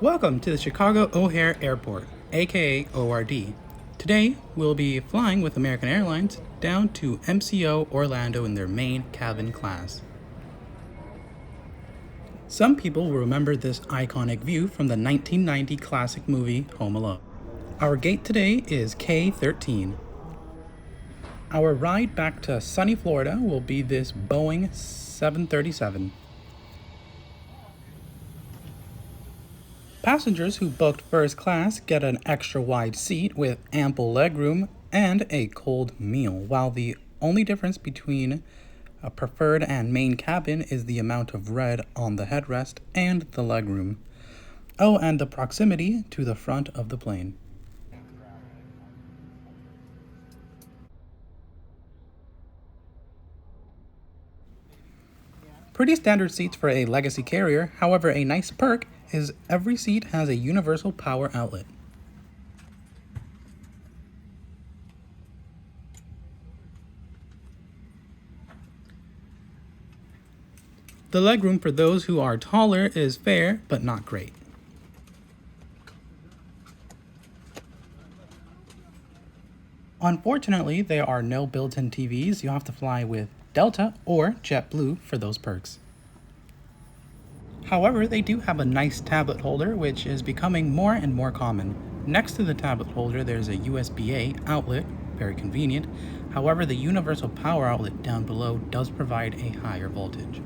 Welcome to the Chicago O'Hare Airport, aka ORD. Today, we'll be flying with American Airlines down to MCO Orlando in their main cabin class. Some people will remember this iconic view from the 1990 classic movie Home Alone. Our gate today is K13. Our ride back to sunny Florida will be this Boeing 737. Passengers who booked first class get an extra wide seat with ample legroom and a cold meal, while the only difference between a preferred and main cabin is the amount of red on the headrest and the legroom. Oh, and the proximity to the front of the plane. Pretty standard seats for a legacy carrier, however, a nice perk is every seat has a universal power outlet. The legroom for those who are taller is fair, but not great. Unfortunately, there are no built-in TVs. You have to fly with Delta or JetBlue for those perks. However, they do have a nice tablet holder, which is becoming more and more common. Next to the tablet holder, there's a USB-A outlet, very convenient. However, the universal power outlet down below does provide a higher voltage.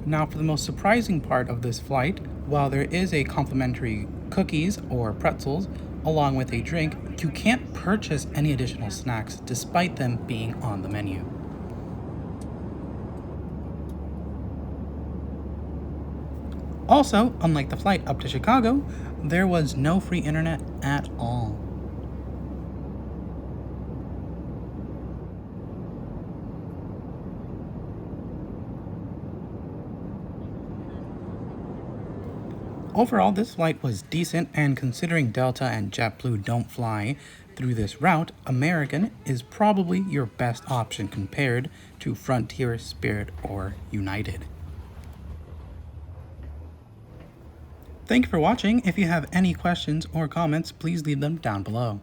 Now, for the most surprising part of this flight, while there is a complimentary cookies or pretzels along with a drink, you can't purchase any additional snacks despite them being on the menu. Also, unlike the flight up to Chicago, there was no free internet at all. Overall, this flight was decent, and considering Delta and JetBlue don't fly through this route, American is probably your best option compared to Frontier, Spirit, or United. Thank you for watching. If you have any questions or comments, please leave them down below.